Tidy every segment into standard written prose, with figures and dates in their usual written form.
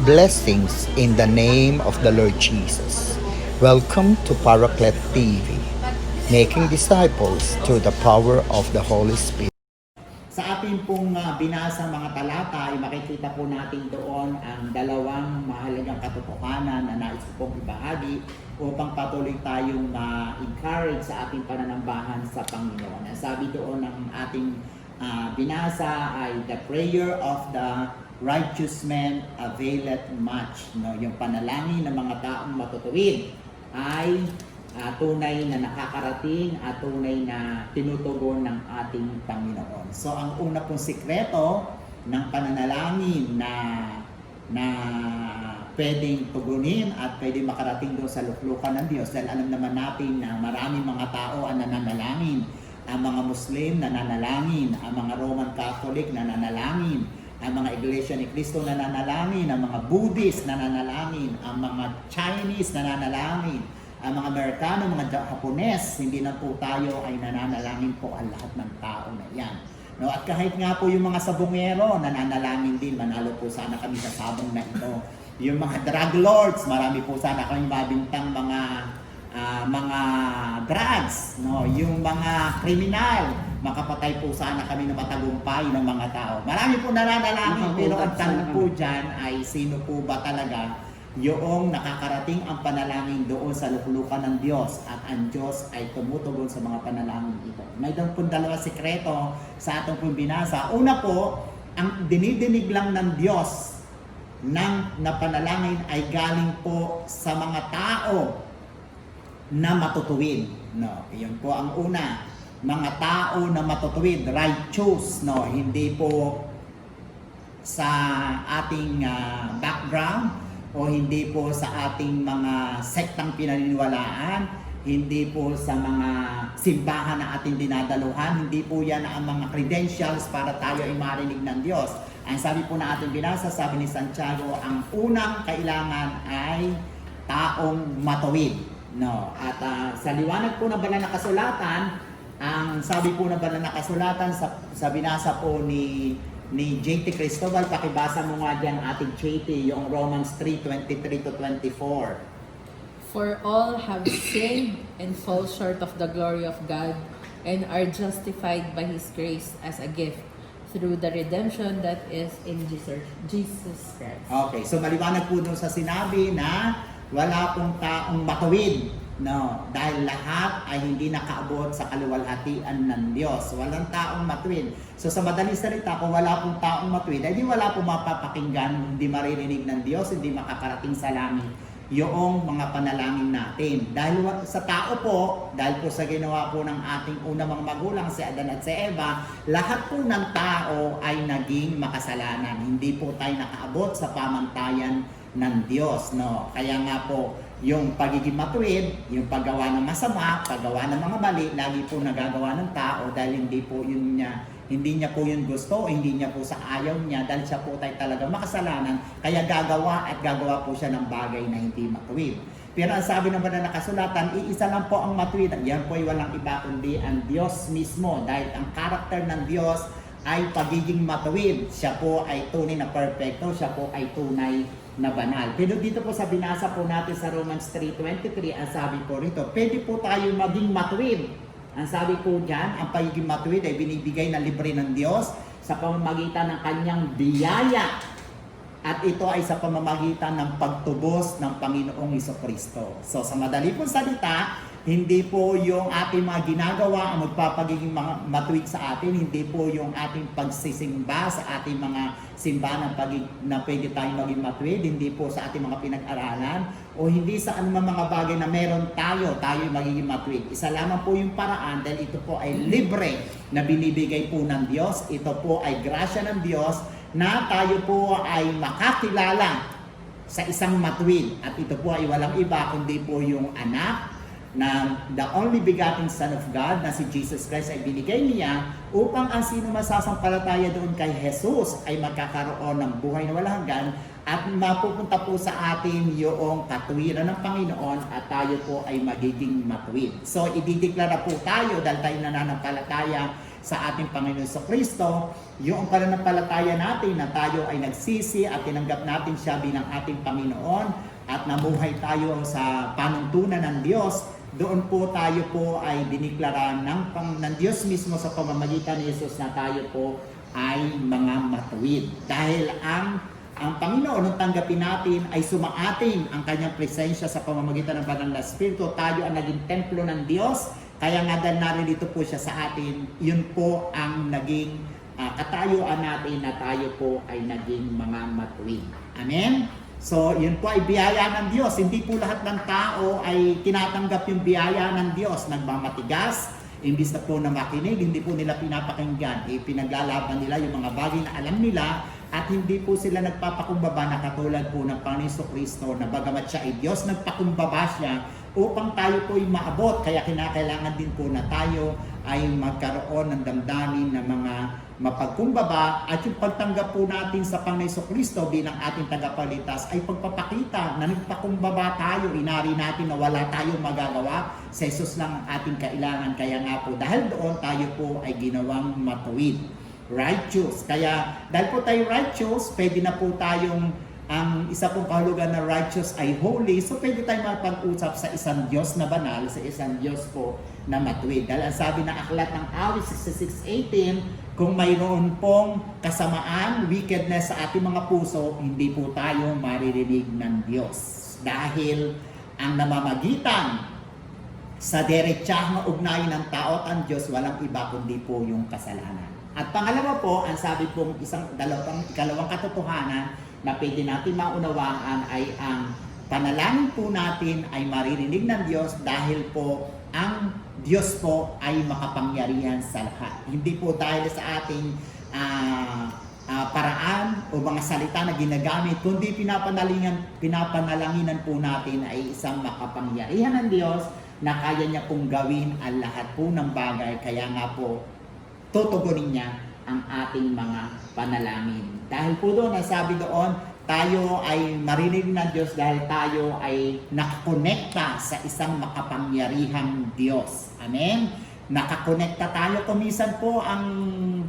Blessings in the name of the Lord Jesus. Welcome to Paraclet TV, making disciples through the power of the Holy Spirit. Sa ating pong binasa mga talata ay makikita po natin doon ang dalawang mahalagang katotohanan na nais ko pong ibahagi upang patuloy tayong ma-encourage sa ating pananambahan sa Panginoon. Ang sabi doon ng ating binasa ay the prayer of the righteous man availeth much. No, yung panalangin ng mga taong matutuwid ay tunay na nakakarating at tunay na tinutugon ng ating Panginoon. So ang una pong sikreto ng pananalangin na pwedeng tugunin at pwedeng makarating doon sa luklukan ng Diyos, dahil alam naman natin na maraming mga tao ang nananalangin. Ang mga Muslim nananalangin, ang mga Roman Catholic nananalangin, ang mga Iglesia ni Cristo nananalangin, ang mga Buddhist nananalangin, ang mga Chinese nananalangin, ang mga Amerikano, mga Japones, hindi na po tayo ay nananalangin po ang lahat ng tao na yan. No, at kahit nga po yung mga sabongero, nananalangin din, manalo po sana kami sa sabong na ito. Yung mga drug lords, marami po sana kami mabintang mga drugs, no, yung mga kriminal, makapatay po sana kami na matagumpay ng mga tao. Marami po nananalangin, pero ang tanong po dyan ay sino po ba talaga yung nakakarating ang panalangin doon sa luklukan ng Diyos at ang Diyos ay tumutugon sa mga panalangin ito. May doon po dalawa sikreto sa atong pong binasa. Una po, ang dinidinig lang ng Diyos na panalangin ay galing po sa mga tao na matutuwid. No, iyon po ang una. Mga tao na matutuwid, righteous, no, hindi po sa ating background o hindi po sa ating mga sektang pinaniniwalaan, hindi po sa mga simbahan na ating dinadaluhan, hindi po yan ang mga credentials para tayo ay marinig ng Diyos. Ang sabi po na ating binasa, sabi ni Santiago, ang unang kailangan ay taong matuwid. No, at sa liwanag po ng banal na kasulatan, ang sabi po ng banal na kasulatan sa binasa po ni JT Cristobal, pakibasa mo nga dyan ating JT, yung Romans 3:23 to 24. For all have sinned and fall short of the glory of God and are justified by His grace as a gift through the redemption that is in Jesus Christ. Okay, so maliwanag po dun sa sinabi na wala pong taong matuwid, no, dahil lahat ay hindi nakaabot sa kaluwalhatian ng Diyos. Walang taong matuwid. So sa madaling salita, kung wala pong taong matuwid, ay di wala pong mapapakinggan, hindi maririnig ng Diyos, hindi makakarating sa langit yung mga panalangin natin. Dahil sa tao po, dahil po sa ginawa po ng ating unang mga magulang, si Adan at si Eva, lahat po ng tao ay naging makasalanan. Hindi po tayo nakaabot sa pamantayan ng Diyos, no? Kaya nga po, yung pagiging matuwid, yung paggawa ng masama, paggawa ng mga mali, lagi po nagagawa ng tao dahil hindi niya po yun gusto, hindi niya po sa ayaw niya, dahil siya po tayo talaga makasalanan, kaya gagawa po siya ng bagay na hindi matuwid. Pero ang sabi ng banal na kasulatan, iisa lang po ang matuwid. Yan po ay walang iba kundi ang Diyos mismo, dahil ang karakter ng Diyos ay pagiging matuwid. Siya po ay tunay na perfecto, siya po ay tunay na banal. Pero dito po sa binasa po natin sa Romans 3:23, ang sabi po rito, pwede po tayo maging matuwid. Ang sabi po dyan, ang pagiging matuwid ay binibigay na libre ng Diyos sa pamamagitan ng kanyang biyaya. At ito ay sa pamamagitan ng pagtubos ng Panginoong Jesucristo. So sa madali pong salita, hindi po yung ating mga ginagawa ang magpapagiging matuwid sa atin, hindi po yung ating pagsisimba sa ating mga simbahan na pwede tayong maging matuwid, hindi po sa ating mga pinag-aralan, o hindi sa anumang mga bagay na meron tayo magiging matuwid. Isa lamang po yung paraan, dahil ito po ay libre na binibigay po ng Diyos. Ito po ay grasya ng Diyos na tayo po ay makakilala sa isang matuwid. At ito po ay walang iba kundi po yung anak na the only begotten Son of God na si Jesus Christ ay binigay niya upang ang sino masasampalataya doon kay Jesus ay magkakaroon ng buhay na walang hanggan at mapupunta po sa atin yung katuwiran ng Panginoon at tayo po ay magiging matuwid. So idideklara po tayo dahil tayo nananampalataya sa ating Panginoon Kristo, yung pananampalataya natin na tayo ay nagsisi at tinanggap natin siya bilang ating Panginoon at namuhay tayo sa panuntunan ng Diyos, doon po tayo po ay diniklara ng Diyos mismo sa pamamagitan ni Jesus na tayo po ay mga matuwid. Dahil ang Panginoon, nung tanggapin natin, ay sumaating ang kanyang presensya sa pamamagitan ng banal na Espiritu. Tayo ang naging templo ng Diyos. Kaya nga dahil naririto po siya sa atin, yun po ang naging katayuan natin na tayo po ay naging mga matuwid. Amen? So, yun po ay biyaya ng Diyos. Hindi po lahat ng tao ay tinatanggap yung biyaya ng Diyos. Nagmamatigas, imbis na po na makinig, hindi po nila pinapakinggan. Pinaglalaban nila yung mga bagay na alam nila at hindi po sila nagpapakumbaba na katulad po ng Panginoon Kristo na bagamat siya ay Diyos, nagpakumbaba siya upang tayo po ay maabot. Kaya kinakailangan din po na tayo ay magkaroon ng damdamin na mga mapagkumbaba at yung pagtanggap po natin sa Panginoon Kristo bilang ating tagapagligtas ay pagpapakita na nagpakumbaba tayo, inari natin na wala tayong magagawa, sa Jesus lang ang ating kailangan. Kaya nga po dahil doon tayo po ay ginawang matuwid, righteous. Kaya dahil po tayo righteous, pwede na po tayong ang isa pong kahulugan na righteous ay holy. So pwede tayong mapag-usap sa isang Diyos na banal, sa isang Diyos po na matuwid. Dahil ang sabi ng aklat ng Awit 66:18, kung mayroon pong kasamaan, wickedness sa ating mga puso, hindi po tayo maririnig ng Diyos. Dahil ang namamagitan sa diretsahang ugnayan ng tao at ang Diyos, walang iba kundi po yung kasalanan. At pangalawa po, ang sabi pong ikalawang katotohanan na pwede natin maunawaan ay ang panalangin po natin ay maririnig ng Diyos dahil po ang Diyos po ay makapangyarihan sa lahat. Hindi po dahil sa ating paraan o mga salita na ginagamit, kundi pinapanalanginan po natin ay isang makapangyarihan ng Diyos na kaya niya pong gawin ang lahat po ng bagay. Kaya nga po, tutugunin niya ang ating mga panalangin. Dahil po doon, nasabi doon, tayo ay marinig ng Diyos dahil tayo ay nakakonekta sa isang makapangyarihang Diyos. Amen? Nakakonekta tayo. Kumisan po ang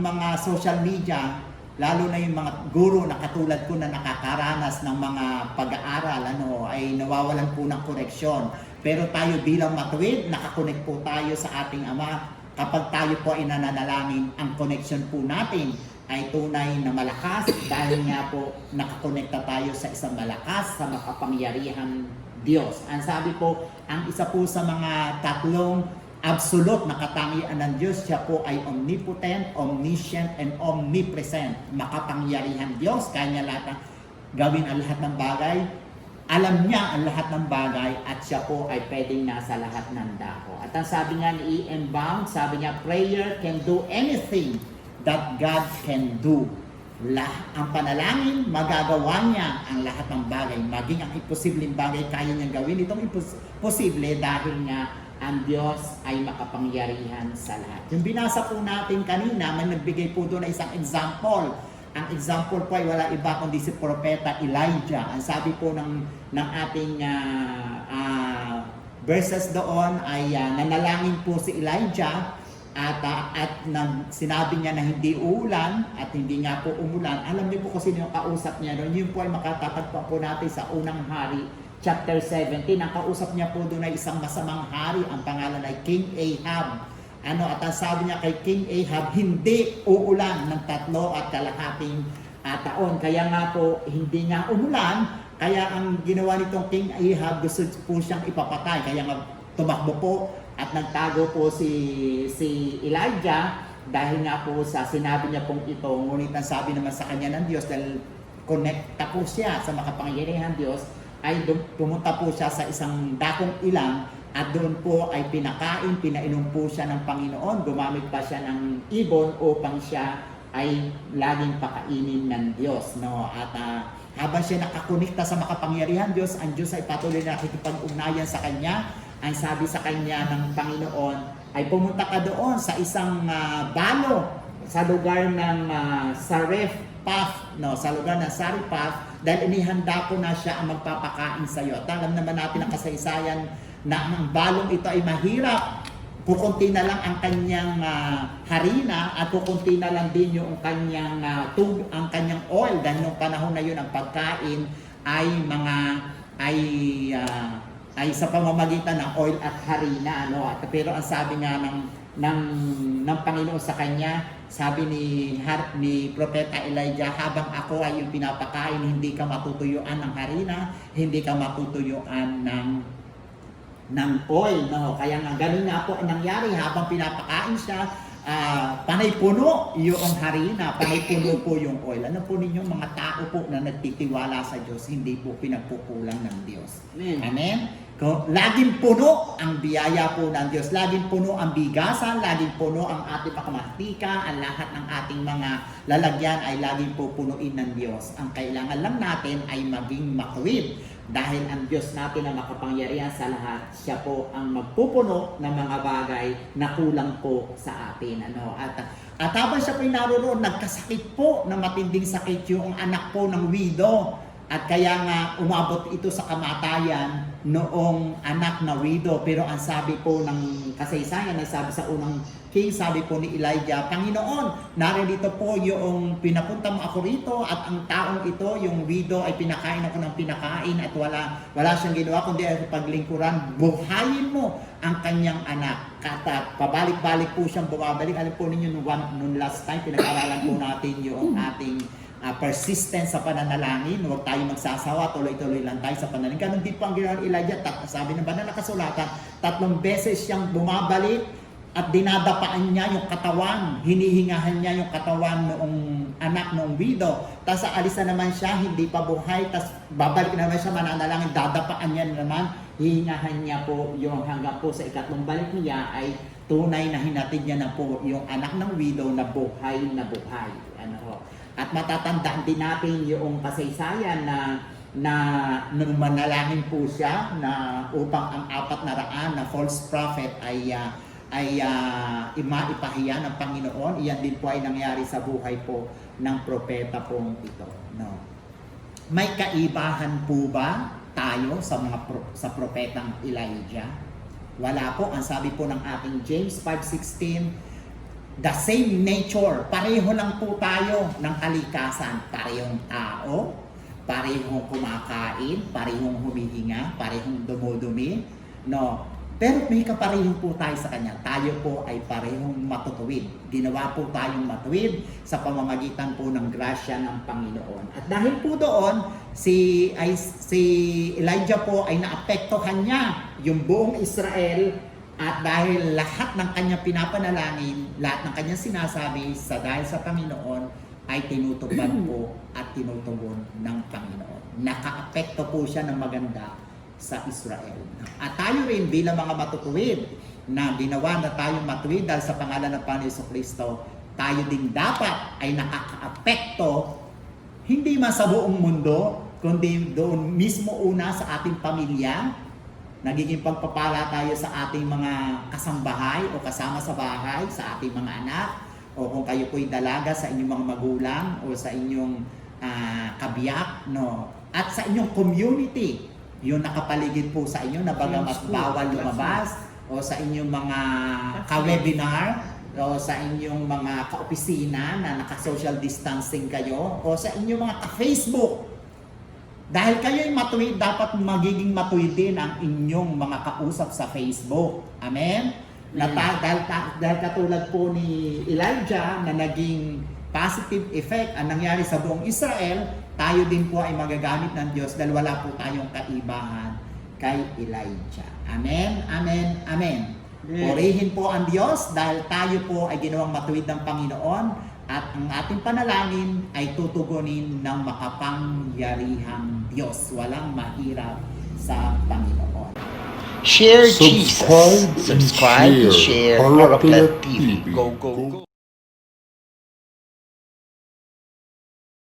mga social media, lalo na yung mga guro na katulad ko na nakakaranas ng mga pag-aaral, ay nawawalan po ng koneksyon. Pero tayo bilang matuwid, nakakonect po tayo sa ating Ama. Kapag tayo po ay nananalangin, ang connection po natin ay tunay na malakas dahil nga po nakakonekta tayo sa isang malakas, sa makapangyarihang Diyos. Ang sabi po, ang isa po sa mga tatlong absolute na katangian ng Diyos, siya po ay omnipotent, omniscient, and omnipresent. Makapangyarihan Diyos, kaya niya gawin ang lahat ng bagay. Alam niya ang lahat ng bagay at siya po ay pwedeng nasa lahat ng dako. At ang sabi nga ni E.M. Bound, sabi niya, prayer can do anything that God can do. Ang panalangin, magagawa niya ang lahat ng bagay. Maging ang imposibleng bagay, kaya niyang gawin. Itong imposible dahil nga ang Diyos ay makapangyarihan sa lahat. Yung binasa po natin kanina, may nagbigay po doon na isang example. Ang example po ay wala iba kundi si Propeta Elijah. Ang sabi po ng ating verses doon ay nanalangin po si Elijah at sinabi niya na hindi uulan at hindi nga po umulan. Alam niyo po kasi yung kausap niya doon. Yun po ay makatatagpuan po natin sa unang hari, chapter 17. Ang kausap niya po doon ay isang masamang hari. Ang pangalan ay King Ahab. At ang sabi niya kay King Ahab, hindi uulan ng 3 at kalahating taon. Kaya nga po, hindi nga umulan. Kaya ang ginawa nitong King Ahab, gusto po siyang ipapatay. Kaya nga tumakbo po at nagtago po si Elijah dahil nga po sa sinabi niya pong ito. Ngunit ang sabi naman sa kanya ng Diyos, dahil connecta po siya sa makapangyarihan Diyos, ay pumunta po siya sa isang dakong ilang. At doon po ay pinainom po siya ng Panginoon. Gumamit pa siya ng ibon upang siya ay laging pakainin ng Diyos. At habang siya nakakonekta sa makapangyarihan Diyos, ang Diyos ay patuloy na nakikipag-ugnayan sa kanya. Ang sabi sa kanya ng Panginoon ay pumunta ka doon sa isang balo sa lugar ng Sarephath, sa lugar ng Sarephath, dahil inihanda ko na siya ang magpapakain sa iyo. At alam naman natin ang kasaysayan na ang balong ito ay mahirap kukunti na lang ang kanyang harina at kukunti na lang din yung kanyang ang kanyang oil dahil nung panahon na yun ang pagkain ay ay sa pamamagitan ng oil at harina, ano. At pero ang sabi nga ng Panginoon sa kanya, sabi ni Propeta Elijah, habang ako ay yung pinapakain, hindi ka matutuyuan ng harina, hindi ka matutuyuan ng oil, no? Kaya nga ganun nga po ang nangyari habang pinapakain siya, panay puno yung harina, panay puno po yung oil. Ano po ninyo, mga tao po na nagtitiwala sa Diyos, hindi po pinagpukulang ng Diyos. Amen. Amen? Laging puno ang biyaya po ng Diyos, laging puno ang bigasan, laging puno ang ating pakamantika, ang lahat ng ating mga lalagyan ay laging po punuin ng Diyos. Ang kailangan lang natin ay maging matuwid. Dahil ang Diyos natin na makapangyarihan sa lahat, siya po ang magpupuno ng mga bagay na kulang po sa atin. Ano? At habang siya po naroon, nagkasakit po na matinding sakit yung anak po ng widow. At kaya nga umabot ito sa kamatayan noong anak na widow. Pero ang sabi po ng kasaysayan, sabi sa unang king, sabi po ni Elijah, Panginoon, narito po yung pinapunta mo ako rito at ang taong ito, yung widow, ay pinakain ako ng pinakain at wala siyang ginawa kundi ay paglingkuran. Buhayin mo ang kanyang anak. At pabalik-balik po siyang bumabalik. Alam po ninyo, nung last time, pinag-aralan po natin yung ating persistence sa pananalangin. Huwag tayo magsasawa, tuloy-tuloy lang tayo sa pananalangin. Ganun din po ang ginawa ni Elijah. Sabi ng banal na kasulatan, 3 beses siyang bumabalik at dinadapaan niya yung katawan, hinihingahan niya yung katawan noong anak noong widow. Tapos aalis na naman siya, hindi pa buhay, tapos babalik na naman siya mananalangin, dadapaan niya naman, hihingahan niya po yung hanggang po sa 3 balik niya ay tunay na hinatid niya na po yung anak ng widow na buhay na buhay. Ano ho? At matatandaan din natin yung kasaysayan na nung manalangin po siya na upang ang 400 na false prophet ay maipahiya ng Panginoon. Iyan din po ay nangyari sa buhay po ng propeta pong ito. No. May kaibahan po ba tayo sa propetang Elijah? Wala po. Ang sabi po ng ating James 5:16, the same nature, pareho lang po tayo ng kalikasan. Parehong tao, parehong kumakain, parehong humihinga, parehong dumudumi. No. Pero may kaparehong po tayo sa Kanya. Tayo po ay parehong matutuwid. Ginawa po tayong matuwid sa pamamagitan po ng grasya ng Panginoon. At dahil po doon, si Elijah po ay naapektuhan niya yung buong Israel. At dahil lahat ng kanyang pinapanalangin, lahat ng kanyang sinasabi dahil sa Panginoon, ay tinutupad po at tinutugon ng Panginoon. Nakaapekto po siya ng maganda sa Israel. At tayo rin bilang mga matutuwid na ginawa na tayong matuwid dahil sa pangalan ng Panginoon Jesucristo, tayo din dapat ay nakakaapekto hindi man sa buong mundo, kundi doon mismo una sa ating pamilya. Nagiging pagpapala tayo sa ating mga kasambahay o kasama sa bahay, sa ating mga anak, o kung kayo po'y dalaga sa inyong mga magulang o sa inyong kabiyak, no? At sa inyong community, yung nakapaligid po sa inyo na bagamat bawal lumabas, o sa inyong mga ka-webinar, o sa inyong mga ka-opisina na naka-social distancing kayo, o sa inyong mga ka-Facebook. Dahil kayo'y matuwid, dapat magiging matuwid din ang inyong mga kausap sa Facebook. Amen? Dahil katulad po ni Elijah na naging positive effect ang nangyari sa buong Israel, tayo din po ay magagamit ng Diyos dahil wala po tayong kaibahan kay Elijah. Amen? Amen? Amen. Purihin po ang Diyos dahil tayo po ay ginawang matuwid ng Panginoon. At ang ating panalangin ay tutugunin ng makapangyarihang Diyos. Walang mahirap sa Panginoon. Share Jesus. Subscribe and Subscribe, share share. Paraclet Paraclet TV. TV. Go, go, go.